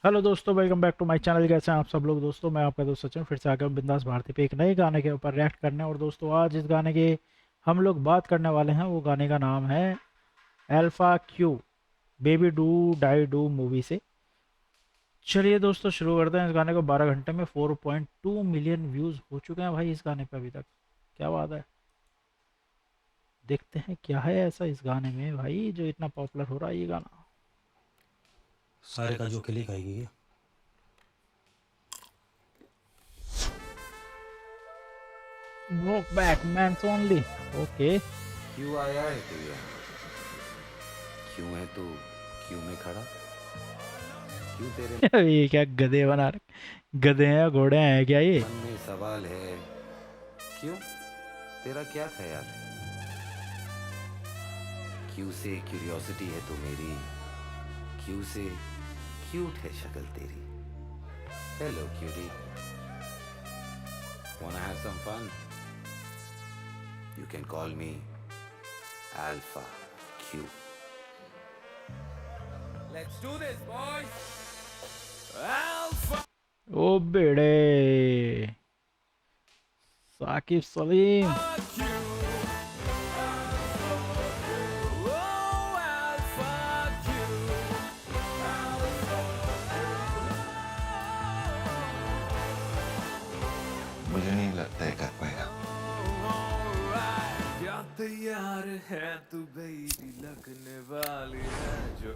Hello दोस्तों, welcome back to my channel. कैसे हैं आप सब लोग? दोस्तों मैं आपका दोस्त सचिन फिर से आ गया हूं बिंदास भारती पे एक नए गाने के ऊपर रिएक्ट करने। और दोस्तों आज इस गाने की हम लोग बात करने वाले हैं। वो गाने का नाम है alpha Q, baby do die do movie से। चलिए दोस्तों शुरू करते हैं। इस गाने को 12 घंटे में 4.2 मिलियन व्यूज़ हो चुके हैं भाई इस गाने पे अभी तक। क्या बात है। देखते हैं क्या है ऐसा इस गाने में भाई जो इतना पॉपुलर हो रहा है ये गाना। सारे का जो अकेले खाएगी क्या? Walk back men's only. Okay. क्यों आया है तू यहाँ? क्यों है तू क्यों में खड़ा? क्यों तेरे ये क्या गधे बना रखे? गधे हैं या घोड़े हैं क्या ये? मन में सवाल है? क्यों? तेरा क्या ख्याल है? क्यों से क्यूरियोसिटी है तू मेरी? क्यों से क्यूट है शक्ल तेरी? Hello cutie, wanna have some fun? You can call me Alpha Q. Let's do this, boys. Alpha. ओ बेड़े साकिब सलीम। मुझे नहीं लगता है कर पाएगा। तैयार है तू बेबी, लगने वाली है जो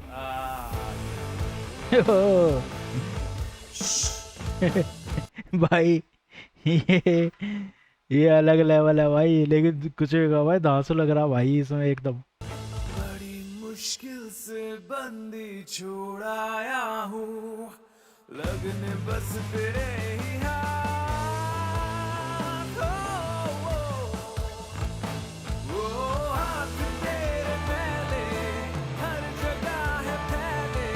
भाई ये ये अलग लेवल है भाई। लेकिन कुछ भी कहा भाई, धांसू लग रहा भाई इसमें एकदम। बड़ी मुश्किल से बंदी छोड़ाया हूँ, लगने बस तेरे ही हाथ। ओ हाथ तेरे मैले हर जगह है फैले,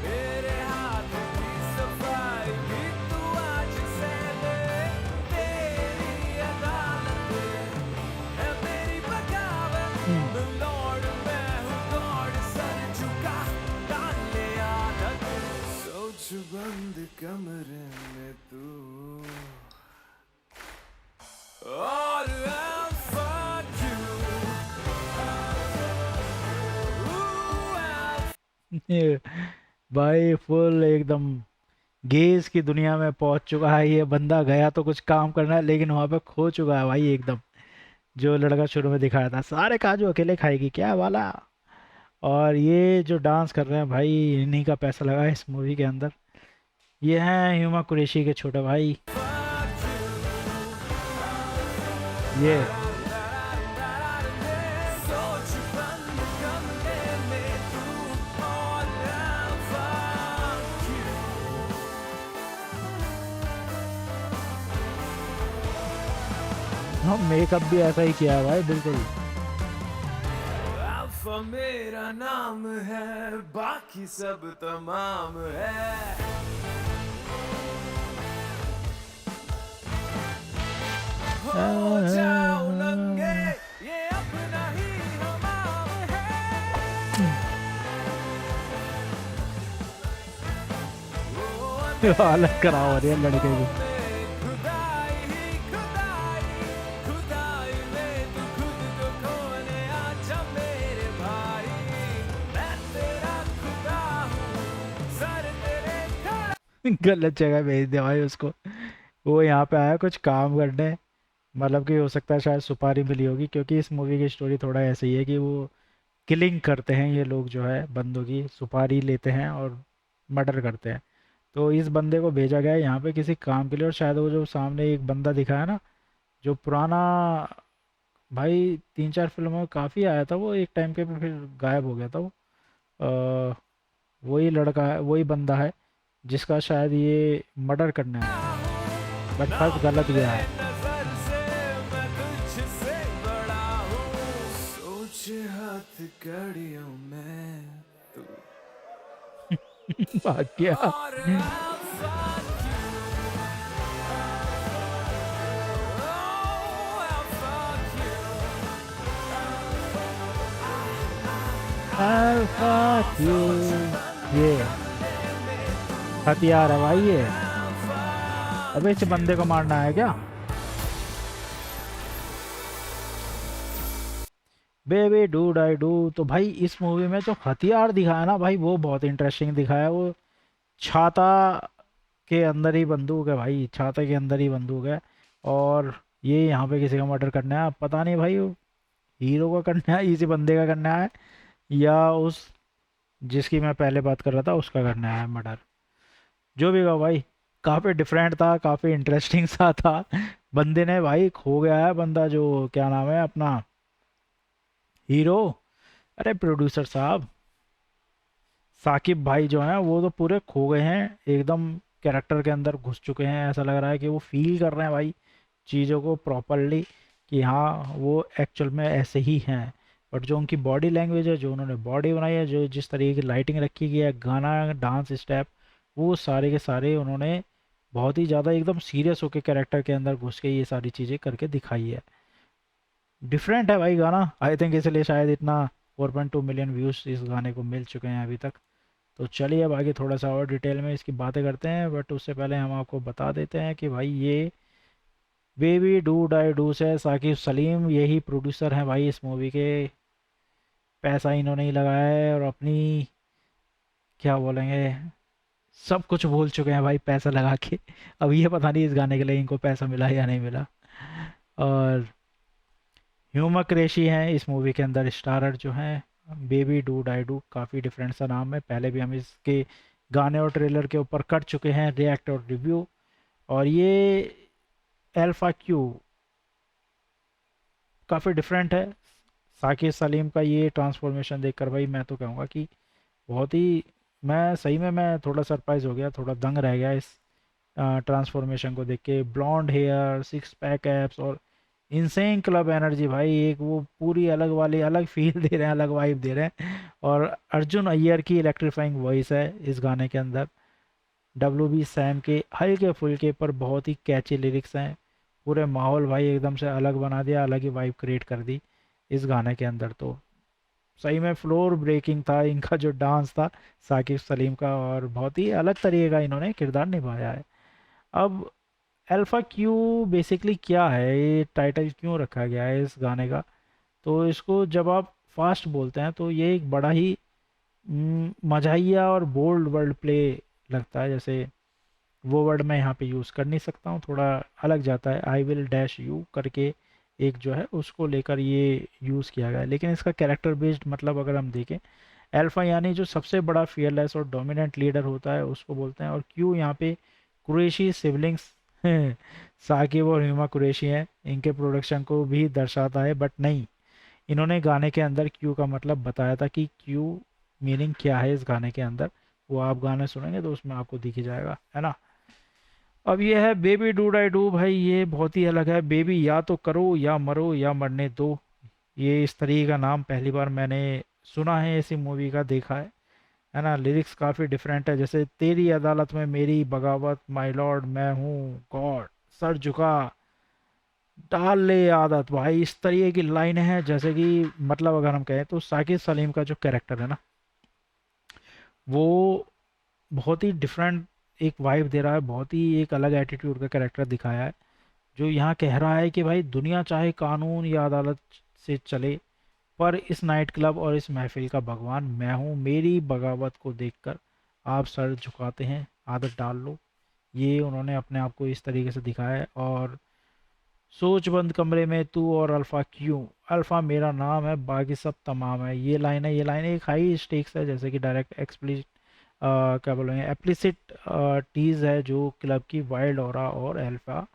मेरे हाथ की सफाई भी तू आज से ले। तेरी अदालत है मेरी बगावत, लॉर्ड मैं हूँ गॉड, सर झुका डाल ले आदत। सोच बंद कमरे में तू और अल्फा ये भाई फुल एकदम गेज की दुनिया में पहुंच चुका है ये बंदा। गया तो कुछ काम करना है लेकिन वहां पे खो चुका है भाई एकदम। जो लड़का शुरू में दिखाया था सारे काजू अकेले खाएगी क्या वाला। और ये जो डांस कर रहे हैं भाई इन्हीं का पैसा लगा है इस मूवी के अंदर। ये हैं हुमा कुरैशी के छोटे भाई। ये सोच बंद कमरे में तू और अल्फा हाँ मेकअप भी ऐसा ही किया है भाई बिल्कुल। अल्फा मेरा नाम है, बाकी सब तमाम है। हो जाओ नंगे, ये अपना ही हमाम है। ओ हालत खराब हो रही है लड़के की। खुदाई ही खुदाई, खुदाई में तू खुद को खोने आजा मेरे भाई। मैं तेरा खुदा हूँ, सर तेरे खड़ा। गलत जगह भेज दिया भाई उसको। वो यहाँ पे आया कुछ काम करने। मतलब कि हो सकता है शायद सुपारी मिली होगी क्योंकि इस मूवी की स्टोरी थोड़ा ऐसे ही है कि वो किलिंग करते हैं ये लोग जो है बंदों की, सुपारी लेते हैं और मर्डर करते हैं। तो इस बंदे को भेजा गया है यहाँ पे किसी काम के लिए। और शायद वो जो सामने एक बंदा दिखा है ना, जो पुराना भाई 3-4 फिल्मों में काफ़ी आया था, वो एक टाइम के पे फिर गायब हो गया था वो। अ, वही लड़का है, वही बंदा है जिसका शायद ये मर्डर करना है। बट फर्स्ट गलत गया है। नजर से मैं तुझसे बड़ा हूँ, सोच हाथ कड़ियों में तू भाग गया। और alpha I'll fuck you. Yeah. हथियार है भाई ये। अबे इस बंदे को मारना है क्या? Baby do die do. तो भाई इस मूवी में जो हथियार दिखाया ना भाई, वो बहुत इंटरेस्टिंग दिखाया। वो छाता के अंदर ही बंदूक है भाई, छाता के अंदर ही बंदूक है। और ये यहाँ पे किसी का मर्डर करना है, पता नहीं भाई वो हीरो का करना है, इसी बंदे का करना है, या उस जिसकी मैं पहले बात कर रहा था उसका करना है मर्डर। जो भी हो भाई, काफ़ी डिफरेंट था, काफ़ी इंटरेस्टिंग सा था। बंदे ने भाई खो गया है बंदा, जो क्या नाम है अपना हीरो, अरे प्रोड्यूसर साहब साकिब भाई जो हैं वो तो पूरे खो गए हैं एकदम, कैरेक्टर के अंदर घुस चुके हैं। ऐसा लग रहा है कि वो फील कर रहे हैं भाई चीज़ों को प्रॉपरली, कि हाँ वो एक्चुअल में ऐसे ही हैं। बट जो उनकी बॉडी लैंग्वेज है, जो उन्होंने बॉडी बनाई है, जो जिस तरीके की लाइटिंग रखी गई है, गाना डांस स्टेप, वो सारे के सारे उन्होंने बहुत ही ज़्यादा एकदम सीरियस होकर कैरेक्टर के अंदर घुस के ये सारी चीज़ें करके दिखाई है। डिफरेंट है भाई गाना, आई थिंक इसलिए शायद इतना 4.2 मिलियन व्यूज़ इस गाने को मिल चुके हैं अभी तक। तो चलिए अब आगे थोड़ा सा और डिटेल में इसकी बातें करते हैं, बट उससे पहले हम आपको बता देते हैं कि भाई ये बेबी डू डाई डू से साकिब सलीम यही प्रोड्यूसर हैं भाई इस मूवी के। पैसा इन्होंने ही लगाया है और अपनी क्या बोलेंगे, सब कुछ भूल चुके हैं भाई पैसा लगा के। अब ये पता नहीं इस गाने के लिए इनको पैसा मिला या नहीं मिला। और ह्यूमा कुरैशी हैं इस मूवी के अंदर स्टारर जो हैं। बेबी डू डाई डू काफ़ी डिफरेंट सा नाम है, पहले भी हम इसके गाने और ट्रेलर के ऊपर कर चुके हैं रिएक्ट और रिव्यू। और ये अल्फा क्यू काफ़ी डिफरेंट है। साकिब सलीम का ये ट्रांसफॉर्मेशन देखकर भाई मैं तो कहूँगा कि बहुत ही, मैं सही में मैं थोड़ा सरप्राइज हो गया, थोड़ा दंग रह गया इस ट्रांसफॉर्मेशन को देख के। Blonde hair, six pack abs और इनसेन क्लब एनर्जी भाई, एक वो पूरी अलग वाली अलग फील दे रहे हैं, अलग वाइब दे रहे हैं। और अर्जुन अय्यर की इलेक्ट्रीफाइंग वॉइस है इस गाने के अंदर। डब्ल्यू बी सैम के हल्के फुल्के पर बहुत ही कैची लिरिक्स हैं। पूरे माहौल भाई एकदम से अलग बना दिया, अलग ही वाइब क्रिएट कर दी इस गाने के अंदर। तो सही में फ्लोर ब्रेकिंग था इनका जो डांस था साकिब सलीम का, और बहुत ही अलग तरीके का इन्होंने किरदार निभाया है। अब अल्फ़ा क्यू बेसिकली क्या है, ये टाइटल क्यों रखा गया है इस गाने का? तो इसको जब आप फास्ट बोलते हैं तो ये एक बड़ा ही मज़ाहिया और बोल्ड वर्ड प्ले लगता है। जैसे वो वर्ड मैं यहाँ पे यूज़ कर नहीं सकता हूँ, थोड़ा अलग जाता है। आई विल डैश यू करके एक जो है उसको लेकर ये यूज़ किया गया है। लेकिन इसका कैरेक्टर बेस्ड मतलब अगर हम देखें, अल्फ़ा यानी जो सबसे बड़ा फियरलेस और डोमिनेंट लीडर होता है उसको बोलते हैं। और क्यू यहाँ पे कुरैशी सिबलिंग्स साकिब और ह्यूमा कुरैशी हैं, इनके प्रोडक्शन को भी दर्शाता है। बट नहीं, इन्होंने गाने के अंदर क्यू का मतलब बताया था कि क्यू मीनिंग क्या है इस गाने के अंदर, वो आप गाने सुनेंगे तो उसमें आपको दिख ही जाएगा, है ना। अब ये है बेबी डू डाई डू भाई, ये बहुत ही अलग है। बेबी या तो करो या मरो या मरने दो, ये इस तरीके का नाम पहली बार मैंने सुना है ऐसी मूवी का, देखा है ना। लिरिक्स काफ़ी डिफरेंट है, जैसे तेरी अदालत में मेरी बगावत, माय लॉर्ड मैं हूँ गॉड, सर झुका डाल ले आदत, भाई इस तरीके की लाइन है। जैसे कि मतलब अगर हम कहें तो साकिब सलीम का जो कैरेक्टर है ना, वो बहुत ही डिफरेंट एक वाइब दे रहा है, बहुत ही एक अलग एटीट्यूड का कैरेक्टर दिखाया है। जो यहाँ कह रहा है कि भाई दुनिया चाहे कानून या अदालत से चले, पर इस नाइट क्लब और इस महफिल का भगवान मैं हूँ, मेरी बगावत को देखकर आप सर झुकाते हैं, आदत डाल लो। ये उन्होंने अपने आप को इस तरीके से दिखाया है। और सोच बंद कमरे में तू और अल्फ़ा क्यों, अल्फ़ा मेरा नाम है बाकी सब तमाम है, ये लाइन है। ये लाइन एक हाई स्टेक्स है, जैसे कि डायरेक्ट एक्सप्लिसिट क्या बोलेंगे एप्लिसिट टीज है, जो क्लब की वाइल्ड ऑरा और अल्फ़ा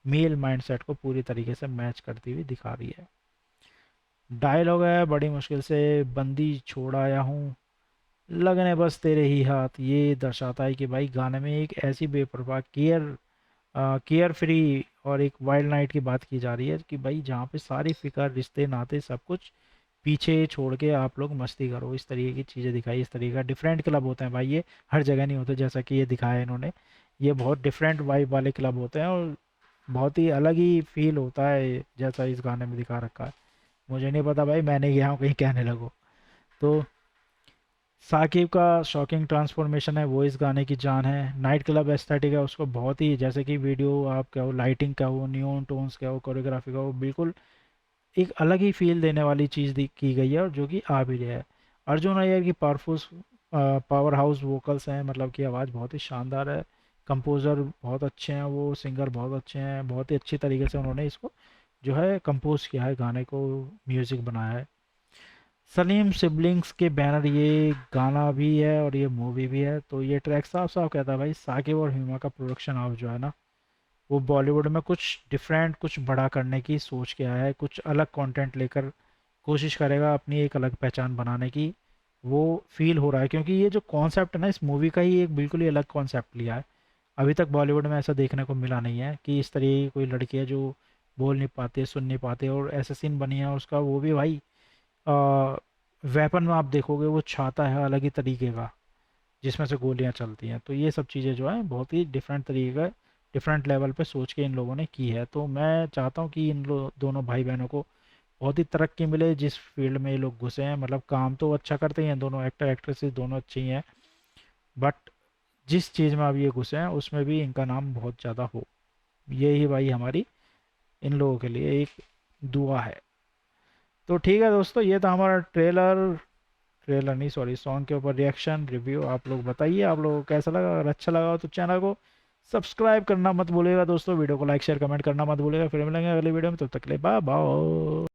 मेल माइंडसेट को पूरी तरीके से मैच करती हुई दिखा रही है। डायलॉग है, बड़ी मुश्किल से बंदी छोड़ आया हूँ, लगने बस तेरे ही हाथ। ये दर्शाता है कि भाई गाने में एक ऐसी बेपरवाह केयर फ्री और एक वाइल्ड नाइट की बात की जा रही है कि भाई जहाँ पे सारी फिक्र, रिश्ते, नाते, सब कुछ पीछे छोड़ के आप लोग मस्ती करो। इस तरीके की चीज़ें दिखाई, इस तरीके का डिफरेंट क्लब होते हैं भाई, ये हर जगह नहीं होते जैसा कि ये दिखाया है इन्होंने। ये बहुत डिफरेंट वाइब वाले क्लब होते हैं और बहुत ही अलग ही फील होता है जैसा इस गाने में दिखा रखा है। मुझे नहीं पता भाई, मैंने गया हूँ कहीं कहने लगो। तो साकिब का शॉकिंग ट्रांसफॉर्मेशन है, वो इस गाने की जान है। नाइट क्लब एस्थेटिक है, उसको बहुत ही, जैसे कि वीडियो आप क्या हो, लाइटिंग का हो, नियॉन टोन्स क्या हो, कोरियोग्राफी का हो, बिल्कुल एक अलग ही फील देने वाली चीज़ की गई है, और जो कि आ भी रही है। अर्जुन अय्यर की पावरफुल पावर हाउस वोकल्स हैं, मतलब कि आवाज़ बहुत ही शानदार है। कंपोज़र बहुत अच्छे हैं, वो सिंगर बहुत अच्छे हैं, बहुत ही अच्छी तरीके से उन्होंने इसको जो है कंपोज किया है, गाने को म्यूज़िक बनाया है। सलीम सिबलिंग्स के बैनर ये गाना भी है और ये मूवी भी है, तो ये ट्रैक साफ साफ कहता है भाई साकिब और हुमा का प्रोडक्शन हाउस जो है ना, वो बॉलीवुड में कुछ डिफरेंट, कुछ बड़ा करने की सोच के आया है, कुछ अलग कंटेंट लेकर कोशिश करेगा अपनी एक अलग पहचान बनाने की। वो फील हो रहा है, क्योंकि ये जो कॉन्सेप्ट है ना इस मूवी का, ही एक बिल्कुल ही अलग कॉन्सेप्ट लिया है। अभी तक बॉलीवुड में ऐसा देखने को मिला नहीं है कि इस तरह की कोई लड़की है जो बोल नहीं पाते, सुन नहीं पाते, और ऐसे सीन बनी है उसका, वो भी भाई वेपन में आप देखोगे वो छाता है अलग ही तरीके का, जिसमें से गोलियां चलती हैं। तो ये सब चीज़ें जो हैं बहुत ही डिफरेंट तरीके का, डिफरेंट लेवल पे सोच के इन लोगों ने की है। तो मैं चाहता हूँ कि दोनों भाई बहनों को बहुत ही तरक्की मिले जिस फील्ड में ये लोग घुसे हैं। मतलब काम तो अच्छा करते ही हैं दोनों, एक्टर एक्ट्रेसेस दोनों अच्छी ही हैं, बट जिस चीज़ में अब ये घुसे हैं उसमें भी इनका नाम बहुत ज़्यादा हो, यही भाई हमारी इन लोगों के लिए एक दुआ है। तो ठीक है दोस्तों, ये था हमारा ट्रेलर, ट्रेलर नहीं सॉरी, सॉन्ग के ऊपर रिएक्शन रिव्यू। आप लोग बताइए आप लोगों को कैसा लगा, अगर अच्छा लगा हो तो चैनल को सब्सक्राइब करना मत भूलिएगा दोस्तों, वीडियो को लाइक शेयर कमेंट करना मत भूलिएगा। फिर मिलेंगे अगली वीडियो में, तब तक के लिए बाय बाय।